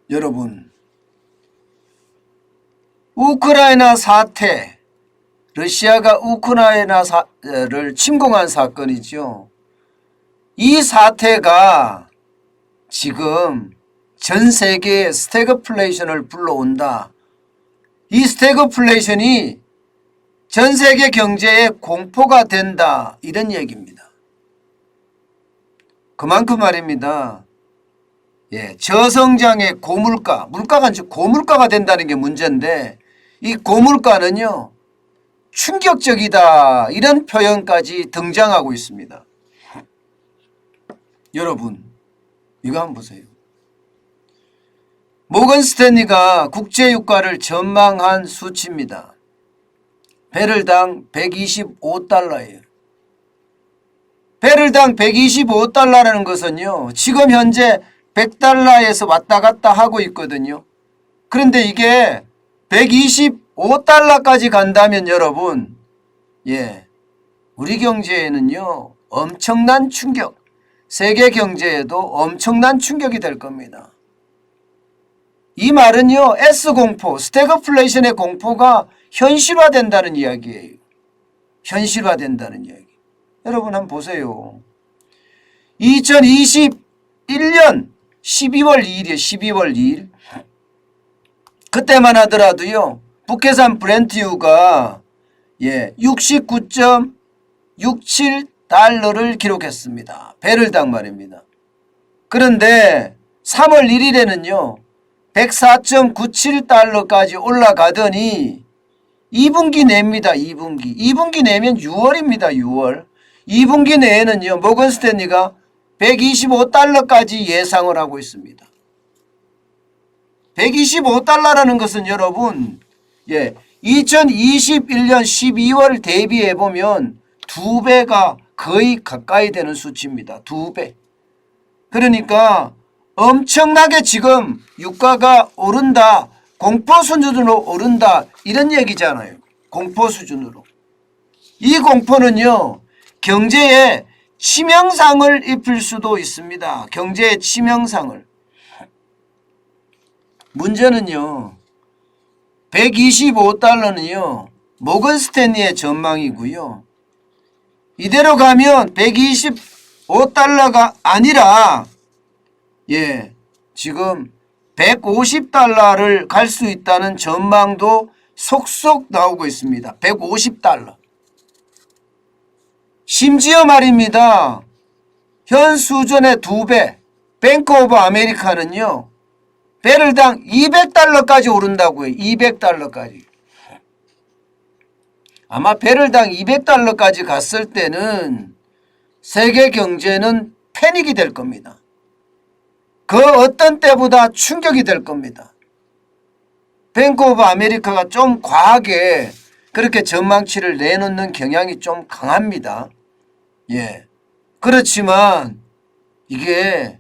여러분, 우크라이나 사태, 러시아가 우크라이나를 침공한 사건이죠. 이 사태가 지금 전 세계에 스태그플레이션을 불러온다. 이 스태그플레이션이 전 세계 경제에 공포가 된다. 이런 얘기입니다. 그만큼 말입니다. 저성장의 고물가, 물가가 이제 고물가가 된다는 게 문제인데 이 고물가는요 충격적이다 이런 표현까지 등장하고 있습니다. 여러분 이거 한번 보세요. 모건 스탠리가 국제유가를 전망한 수치입니다. 배럴당 125달러예요. 배럴당 125달러라는 것은요 지금 현재 100달러에서 왔다 갔다 하고 있거든요. 그런데 이게 125달러까지 간다면 여러분 우리 경제에는요 엄청난 충격, 세계 경제에도 엄청난 충격이 될 겁니다. 이 말은요 S공포, 스태그플레이션의 공포가 현실화된다는 이야기예요. 현실화된다는 이야기. 여러분 한번 보세요. 2021년 12월 2일이에요. 12월 2일. 그때만 하더라도요. 북해산 브렌트유가 69.67달러를 기록했습니다. 배럴당 말입니다. 그런데 3월 1일에는요. 104.97달러까지 올라가더니 2분기 내입니다. 2분기 내면 6월입니다. 6월. 2분기 내에는요. 모건 스탠리가 125달러까지 예상을 하고 있습니다. 125달러라는 것은 여러분 2021년 12월 대비해 보면 2배가 거의 가까이 되는 수치입니다. 2배. 그러니까 엄청나게 지금 유가가 오른다. 공포 수준으로 오른다. 이런 얘기잖아요. 공포 수준으로. 이 공포는요. 경제에 치명상을 입힐 수도 있습니다. 경제의 치명상을. 문제는요. 125달러는요. 모건 스탠리의 전망이고요. 이대로 가면 125달러가 아니라 지금 150달러를 갈 수 있다는 전망도 속속 나오고 있습니다. 150달러. 심지어 말입니다. 현 수준의 2배, 뱅크 오브 아메리카는요. 배럴당 200달러까지 오른다고요. 200달러까지. 아마 배럴당 200달러까지 갔을 때는 세계 경제는 패닉이 될 겁니다. 그 어떤 때보다 충격이 될 겁니다. 뱅크 오브 아메리카가 좀 과하게 그렇게 전망치를 내놓는 경향이 좀 강합니다. 그렇지만 이게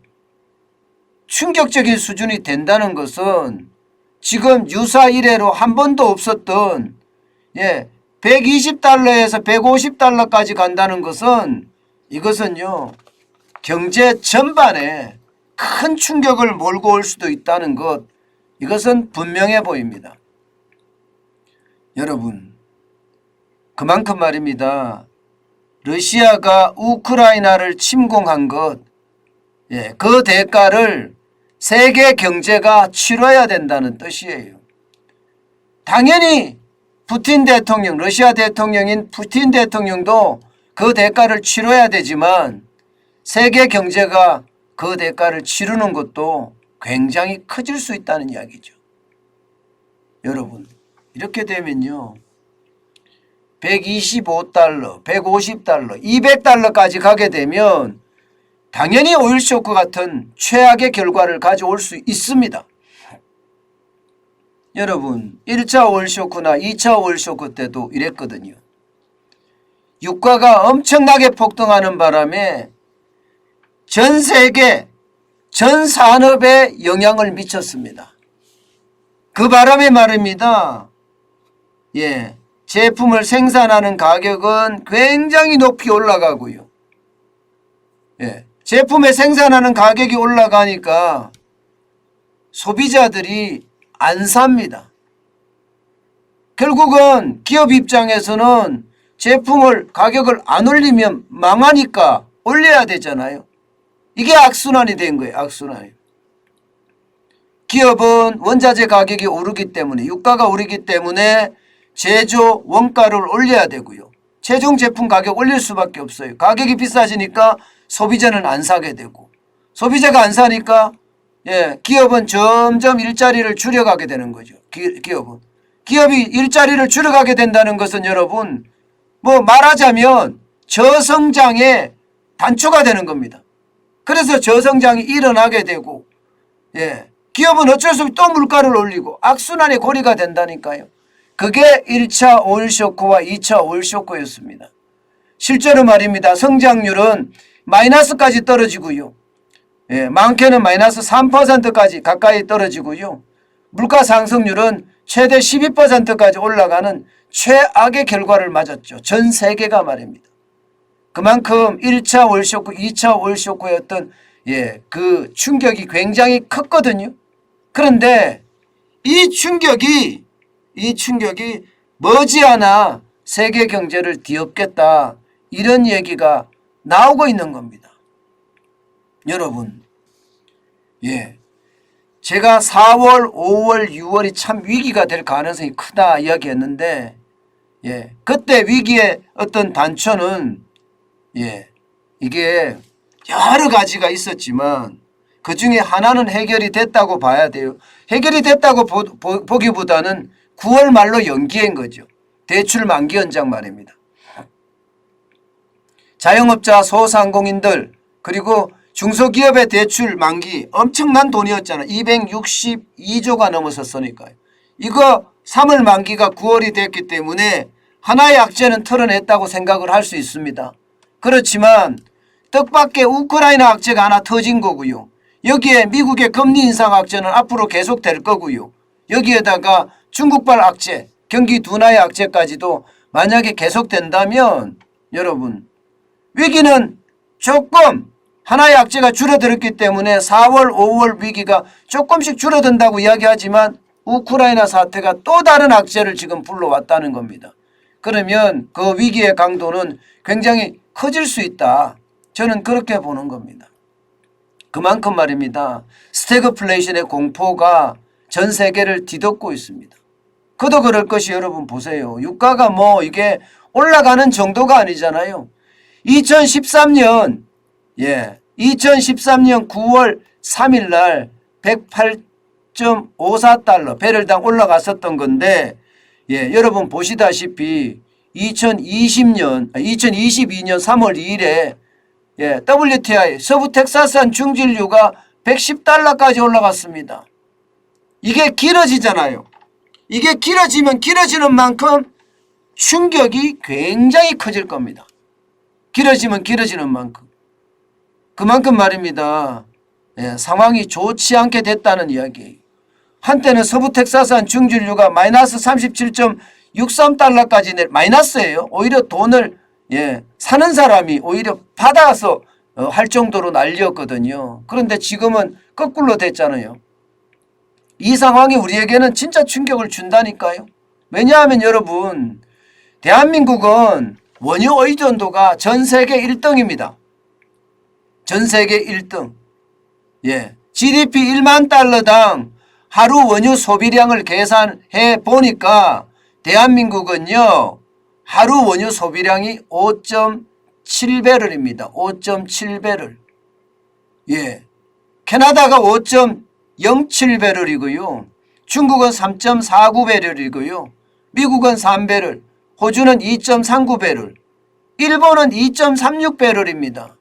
충격적인 수준이 된다는 것은 지금 유사 이래로 한 번도 없었던 120달러에서 150달러까지 간다는 것은 이것은요 경제 전반에 큰 충격을 몰고 올 수도 있다는 것, 이것은 분명해 보입니다. 여러분 그만큼 말입니다. 러시아가 우크라이나를 침공한 것, 그 대가를 세계 경제가 치러야 된다는 뜻이에요. 당연히 푸틴 대통령, 러시아 대통령인 푸틴 대통령도 그 대가를 치러야 되지만 세계 경제가 그 대가를 치르는 것도 굉장히 커질 수 있다는 이야기죠. 여러분 이렇게 되면요. 125달러, 150달러, 200달러까지 가게 되면 당연히 오일 쇼크 같은 최악의 결과를 가져올 수 있습니다. 여러분 1차 오일 쇼크나 2차 오일 쇼크 때도 이랬거든요. 유가가 엄청나게 폭등하는 바람에 전 세계, 전 산업에 영향을 미쳤습니다. 그 바람에 말입니다. 제품을 생산하는 가격은 굉장히 높이 올라가고요. 제품의 생산하는 가격이 올라가니까 소비자들이 안 삽니다. 결국은 기업 입장에서는 제품을 가격을 안 올리면 망하니까 올려야 되잖아요. 이게 악순환이 된 거예요. 악순환이. 기업은 원자재 가격이 오르기 때문에 유가가 오르기 때문에 제조 원가를 올려야 되고요. 최종 제품 가격 올릴 수밖에 없어요. 가격이 비싸지니까 소비자는 안 사게 되고 소비자가 안 사니까 기업은 점점 일자리를 줄여가게 되는 거죠. 기업이 일자리를 줄여가게 된다는 것은 여러분 뭐 말하자면 저성장의 단초가 되는 겁니다. 그래서 저성장이 일어나게 되고 기업은 어쩔 수 없이 또 물가를 올리고 악순환의 고리가 된다니까요. 그게 1차 오일 쇼크와 2차 오일 쇼크였습니다. 실제로 말입니다. 성장률은 마이너스까지 떨어지고요. 많게는 마이너스 3%까지 가까이 떨어지고요. 물가 상승률은 최대 12%까지 올라가는 최악의 결과를 맞았죠. 전 세계가 말입니다. 그만큼 1차 오일 쇼크, 2차 오일 쇼크의 어떤 그 충격이 굉장히 컸거든요. 그런데 이 충격이 머지않아 세계 경제를 뒤엎겠다 이런 얘기가 나오고 있는 겁니다. 여러분, 제가 4월, 5월, 6월이 참 위기가 될 가능성이 크다 이야기했는데 그때 위기의 어떤 단초는 이게 여러 가지가 있었지만 그 중에 하나는 해결이 됐다고 봐야 돼요. 해결이 됐다고 보기보다는 9월 말로 연기한 거죠. 대출 만기 연장 말입니다. 자영업자, 소상공인들 그리고 중소기업의 대출 만기 엄청난 돈이었잖아요. 262조가 넘어섰으니까요. 이거 3월 만기가 9월이 됐기 때문에 하나의 악재는 털어냈다고 생각을 할 수 있습니다. 그렇지만 뜻밖의 우크라이나 악재가 하나 터진 거고요. 여기에 미국의 금리 인상 악재는 앞으로 계속될 거고요. 여기에다가 중국발 악재, 경기 둔화의 악재까지도 만약에 계속된다면 여러분 위기는 조금 하나의 악재가 줄어들었기 때문에 4월, 5월 위기가 조금씩 줄어든다고 이야기하지만 우크라이나 사태가 또 다른 악재를 지금 불러왔다는 겁니다. 그러면 그 위기의 강도는 굉장히 커질 수 있다. 저는 그렇게 보는 겁니다. 그만큼 말입니다. 스태그플레이션의 공포가 전 세계를 뒤덮고 있습니다. 그도 그럴 것이 여러분 보세요. 유가가 뭐 이게 올라가는 정도가 아니잖아요. 2013년 9월 3일 날 108.54달러 배럴당 올라갔었던 건데 여러분 보시다시피 2022년 3월 2일에 WTI 서부 텍사스산 중진유가 110달러까지 올라갔습니다. 이게 길어지잖아요. 이게 길어지면 길어지는 만큼 충격이 굉장히 커질 겁니다. 길어지면 길어지는 만큼. 그만큼 말입니다. 상황이 좋지 않게 됐다는 이야기예요. 한때는 서부 텍사스산 중진유가 마이너스 37.63달러까지 마이너스예요. 오히려 돈을 사는 사람이 오히려 받아서 할 정도로 난리였거든요. 그런데 지금은 거꾸로 됐잖아요. 이 상황이 우리에게는 진짜 충격을 준다니까요. 왜냐하면 여러분 대한민국은 원유 의존도가 전 세계 1등입니다. 전 세계 1등. GDP 1만 달러당 하루 원유 소비량을 계산해 보니까 대한민국은요. 하루 원유 소비량이 5.7배럴입니다. 5.7배럴. 캐나다가 5.07배럴이고요. 중국은 3.49배럴이고요. 미국은 3배럴, 호주는 2.39배럴, 일본은 2.36배럴입니다.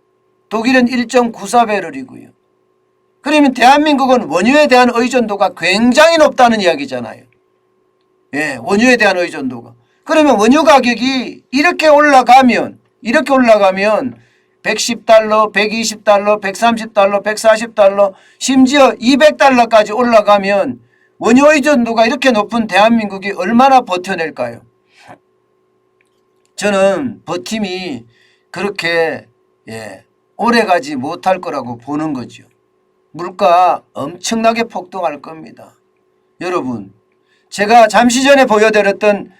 독일은 1.94배럴이고요. 그러면 대한민국은 원유에 대한 의존도가 굉장히 높다는 이야기잖아요. 원유에 대한 의존도가. 그러면 원유 가격이 이렇게 올라가면 110달러, 120달러, 130달러, 140달러, 심지어 200달러까지 올라가면 원유 의존도가 이렇게 높은 대한민국이 얼마나 버텨낼까요? 저는 버팀이 그렇게 오래가지 못할 거라고 보는 거죠. 물가 엄청나게 폭등할 겁니다. 여러분, 제가 잠시 전에 보여드렸던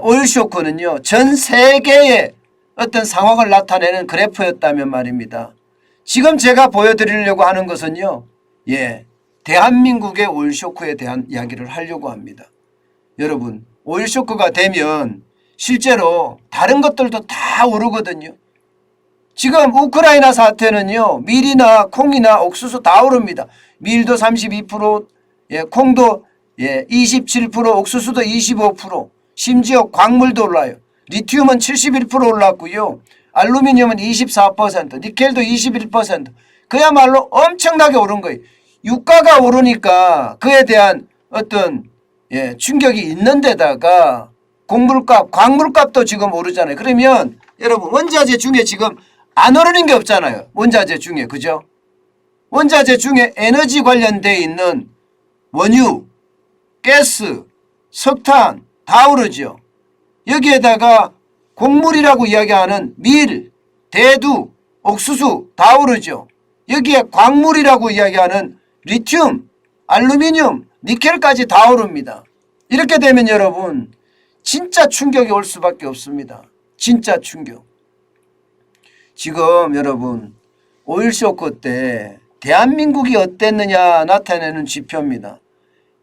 오일 쇼크는요, 전 세계의 어떤 상황을 나타내는 그래프였다면 말입니다. 지금 제가 보여드리려고 하는 것은요, 대한민국의 오일 쇼크에 대한 이야기를 하려고 합니다. 여러분, 오일 쇼크가 되면 실제로 다른 것들도 다 오르거든요. 지금 우크라이나 사태는요, 밀이나 콩이나 옥수수 다 오릅니다. 밀도 32%, 콩도 27%, 옥수수도 25%, 심지어 광물도 올라요. 리튬은 71% 올랐고요. 알루미늄은 24%, 니켈도 21%. 그야말로 엄청나게 오른 거예요. 유가가 오르니까 그에 대한 어떤 충격이 있는 데다가 곡물값, 광물값도 지금 오르잖아요. 그러면 여러분, 원자재 중에 지금 안 오르는 게 없잖아요. 원자재 중에, 그죠? 원자재 중에 에너지 관련돼 있는 원유, 가스, 석탄 다 오르죠. 여기에다가 곡물이라고 이야기하는 밀, 대두, 옥수수 다 오르죠. 여기에 광물이라고 이야기하는 리튬, 알루미늄, 니켈까지 다 오릅니다. 이렇게 되면 여러분, 진짜 충격이 올 수밖에 없습니다. 진짜 충격. 지금 여러분, 오일 쇼크 때 대한민국이 어땠느냐 나타내는 지표입니다.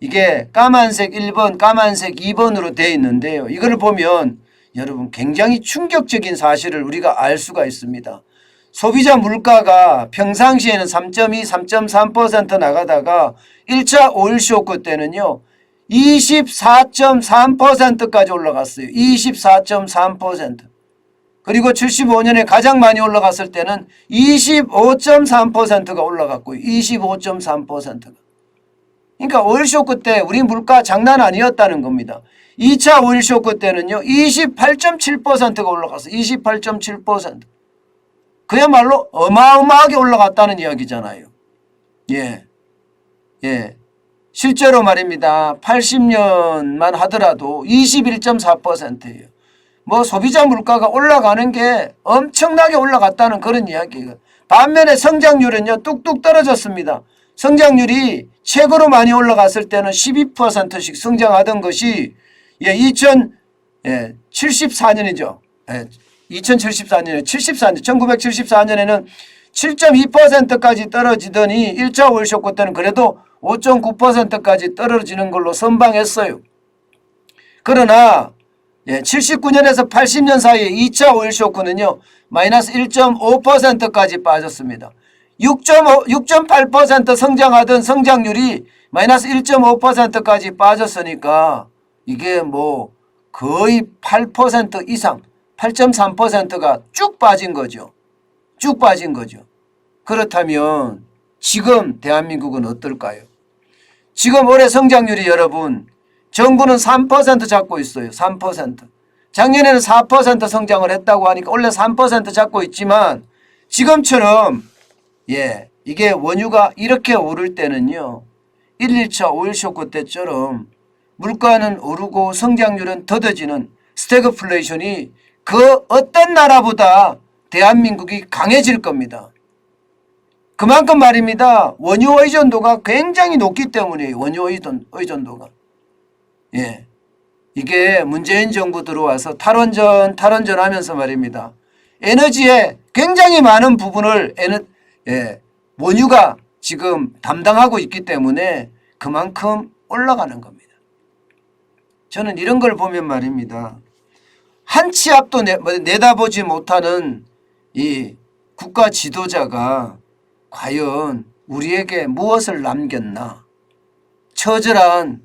이게 까만색 1번, 까만색 2번으로 되어 있는데요. 이걸 보면 여러분, 굉장히 충격적인 사실을 우리가 알 수가 있습니다. 소비자 물가가 평상시에는 3.2, 3.3% 나가다가 1차 오일 쇼크 때는요, 24.3%까지 올라갔어요. 24.3%. 그리고 75년에 가장 많이 올라갔을 때는 25.3%가 올라갔고요. 25.3%가. 그러니까 오일 쇼크 때 우리 물가 장난 아니었다는 겁니다. 2차 오일 쇼크 때는요, 28.7%가 올라갔어요. 28.7%. 그야말로 어마어마하게 올라갔다는 이야기잖아요. 실제로 말입니다. 80년만 하더라도 21.4%예요. 뭐 소비자 물가가 올라가는 게 엄청나게 올라갔다는 그런 이야기예요. 반면에 성장률은요, 뚝뚝 떨어졌습니다. 성장률이 최고로 많이 올라갔을 때는 12%씩 성장하던 것이 2074년이죠. 2074년, 1974년에는 7.2%까지 떨어지더니 1차 오일 쇼크 때는 그래도 5.9%까지 떨어지는 걸로 선방했어요. 그러나 79년에서 80년 사이에 2차 오일 쇼크는요, 마이너스 1.5%까지 빠졌습니다. 6.8% 성장하던 성장률이 마이너스 1.5%까지 빠졌으니까 이게 뭐 거의 8% 이상, 8.3%가 쭉 빠진 거죠. 쭉 빠진 거죠. 그렇다면 지금 대한민국은 어떨까요? 지금 올해 성장률이 여러분, 정부는 3% 잡고 있어요. 3%. 작년에는 4% 성장을 했다고 하니까 원래 3% 잡고 있지만 지금처럼 이게 원유가 이렇게 오를 때는요, 1, 2차 오일 쇼크 때처럼 물가는 오르고 성장률은 더뎌지는 스태그플레이션이 그 어떤 나라보다 대한민국이 강해질 겁니다. 그만큼 말입니다. 원유 의존도가 굉장히 높기 때문이에요. 원유 의존도가. 이게 문재인 정부 들어와서 탈원전 하면서 말입니다. 에너지의 굉장히 많은 부분을 원유가 지금 담당하고 있기 때문에 그만큼 올라가는 겁니다. 저는 이런 걸 보면 말입니다. 한 치 앞도 내다보지 못하는 이 국가 지도자가 과연 우리에게 무엇을 남겼나? 처절한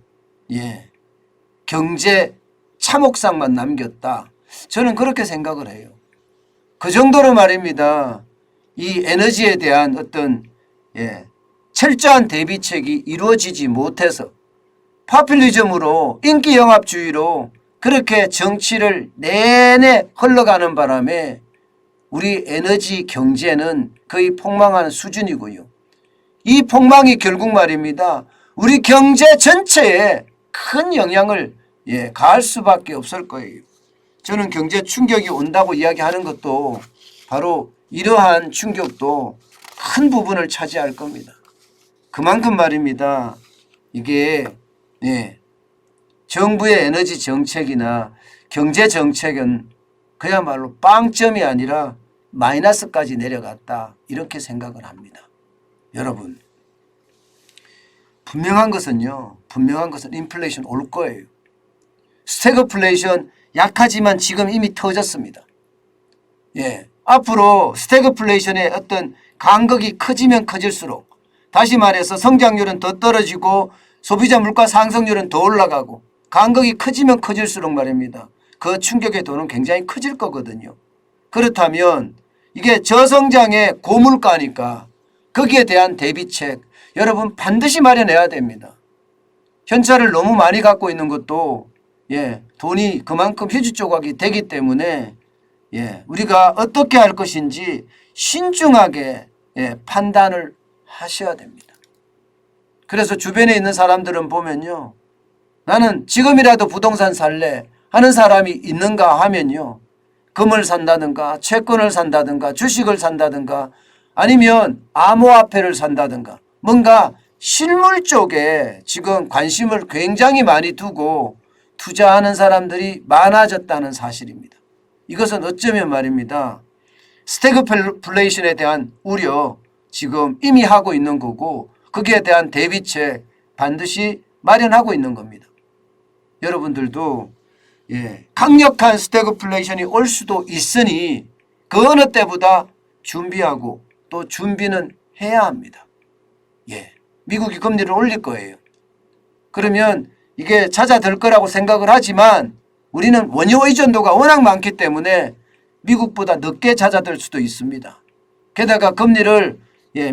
경제 참혹상만 남겼다. 저는 그렇게 생각을 해요. 그 정도로 말입니다. 이 에너지에 대한 어떤 철저한 대비책이 이루어지지 못해서 파퓰리즘으로 인기영합주의로 그렇게 정치를 내내 흘러가는 바람에 우리 에너지 경제는 거의 폭망하는 수준이고요. 이 폭망이 결국 말입니다. 우리 경제 전체에 큰 영향을 가할 수밖에 없을 거예요. 저는 경제 충격이 온다고 이야기하는 것도 바로 이러한 충격도 큰 부분을 차지할 겁니다. 그만큼 말입니다. 이게 정부의 에너지 정책이나 경제 정책은 그야말로 빵점이 아니라 마이너스까지 내려갔다 이렇게 생각을 합니다. 여러분 분명한 것은 인플레이션 올 거예요. 스태그플레이션 약하지만 지금 이미 터졌습니다. 앞으로 스태그플레이션의 어떤 간극이 커지면 커질수록 다시 말해서 성장률은 더 떨어지고 소비자 물가 상승률은 더 올라가고 간극이 커지면 커질수록 말입니다. 그 충격의 도는 굉장히 커질 거거든요. 그렇다면 이게 저성장의 고물가니까 거기에 대한 대비책 여러분 반드시 마련해야 됩니다. 현찰을 너무 많이 갖고 있는 것도 돈이 그만큼 휴지 조각이 되기 때문에 우리가 어떻게 할 것인지 신중하게 판단을 하셔야 됩니다. 그래서 주변에 있는 사람들은 보면요. 나는 지금이라도 부동산 살래 하는 사람이 있는가 하면요. 금을 산다든가 채권을 산다든가 주식을 산다든가 아니면 암호화폐를 산다든가 뭔가 실물 쪽에 지금 관심을 굉장히 많이 두고 투자하는 사람들이 많아졌다는 사실입니다. 이것은 어쩌면 말입니다. 스태그플레이션에 대한 우려 지금 이미 하고 있는 거고 거기에 대한 대비책 반드시 마련하고 있는 겁니다. 여러분들도 강력한 스태그플레이션이 올 수도 있으니 그 어느 때보다 준비하고 또 준비는 해야 합니다. 미국이 금리를 올릴 거예요. 그러면 이게 잦아들 거라고 생각을 하지만 우리는 원유 의존도가 워낙 많기 때문에 미국보다 늦게 잦아들 수도 있습니다. 게다가 금리를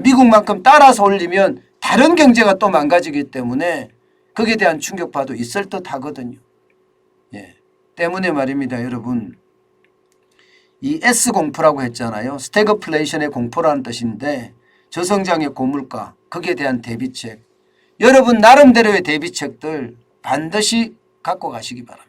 미국만큼 따라서 올리면 다른 경제가 또 망가지기 때문에 거기에 대한 충격파도 있을 듯 하거든요. 때문에 말입니다. 여러분 이 S공포라고 했잖아요. 스태그플레이션의 공포라는 뜻인데 저성장의 고물가 거기에 대한 대비책 여러분 나름대로의 대비책들 반드시 갖고 가시기 바랍니다.